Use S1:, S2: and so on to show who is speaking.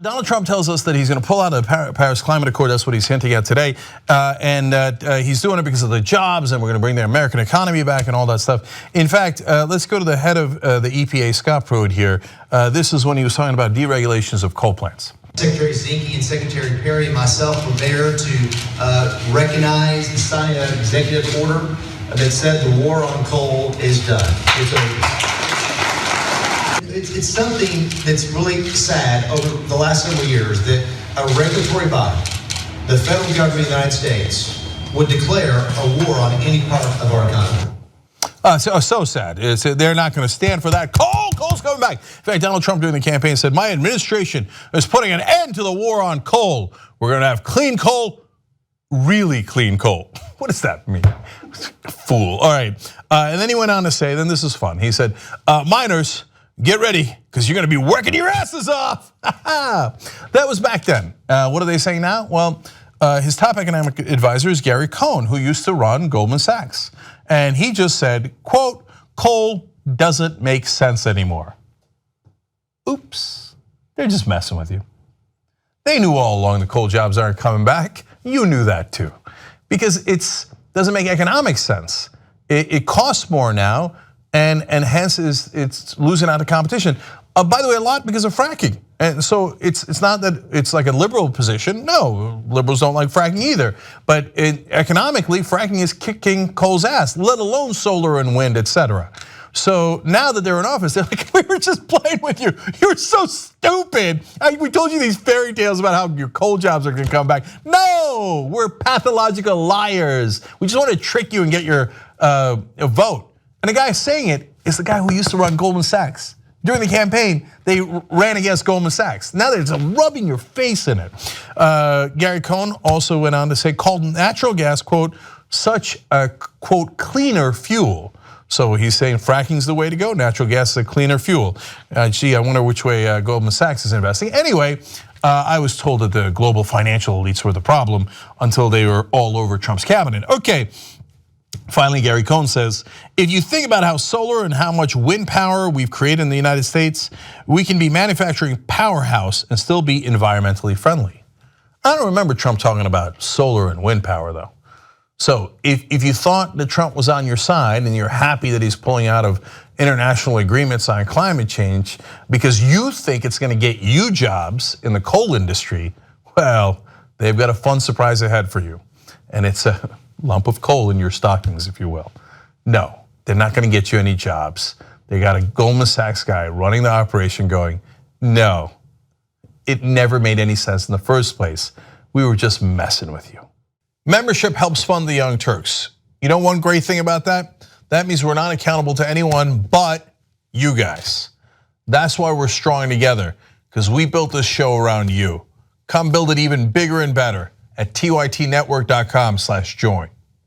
S1: Donald Trump tells us that he's going to pull out of the Paris Climate Accord. That's what he's hinting at today. He's doing it because of the jobs, and we're going to bring the American economy back and all that stuff. In fact, let's go to the head of the EPA, Scott Pruitt, here. This is when he was talking about deregulations of coal plants.
S2: Secretary Zinke and Secretary Perry and myself were there to recognize and sign an executive order that said the war on coal is done. It's over. It's something that's really sad over the last several years that a regulatory body, the federal government of the United States, would declare a war on any part of our economy.
S1: So sad. They're not going to stand for that. Coal's coming back. In fact, Donald Trump during the campaign said, my administration is putting an end to the war on coal. We're going to have clean coal, really clean coal. What does that mean? Fool. All right. And then he went on to say, then this is fun. He said, miners, get ready, because you're going to be working your asses off. That was back then. What are they saying now? Well, his top economic advisor is Gary Cohn, who used to run Goldman Sachs. And he just said, quote, coal doesn't make sense anymore. Oops, they're just messing with you. They knew all along the coal jobs aren't coming back. You knew that too, because it doesn't make economic sense. It costs more now, and hence it's losing out of competition. By the way, a lot because of fracking. And so it's not that it's like a liberal position. No, liberals don't like fracking either. But economically, fracking is kicking coal's ass, let alone solar and wind, etc. So now that they're in office, they're like, we were just playing with you. You're so stupid. We told you these fairy tales about how your coal jobs are going to come back. No, we're pathological liars. We just want to trick you and get your vote. And the guy saying it is the guy who used to run Goldman Sachs. During the campaign, they ran against Goldman Sachs. Now they're just rubbing your face in it. Gary Cohn also went on to say, called natural gas, quote, such a, quote, cleaner fuel. So he's saying fracking's the way to go. Natural gas is a cleaner fuel. Gee, I wonder which way Goldman Sachs is investing. Anyway, I was told that the global financial elites were the problem until they were all over Trump's cabinet. Okay. Finally, Gary Cohn says, if you think about how solar and how much wind power we've created in the United States, we can be manufacturing powerhouse and still be environmentally friendly. I don't remember Trump talking about solar and wind power though. So if you thought that Trump was on your side and you're happy that he's pulling out of international agreements on climate change because you think it's going to get you jobs in the coal industry, well, they've got a fun surprise ahead for you. And it's a lump of coal in your stockings, if you will. No, they're not going to get you any jobs. They got a Goldman Sachs guy running the operation going, no, it never made any sense in the first place. We were just messing with you. Membership helps fund the Young Turks. You know one great thing about that? That means we're not accountable to anyone but you guys. That's why we're strong together, because we built this show around you. Come build it even bigger and better at tytnetwork.com/join.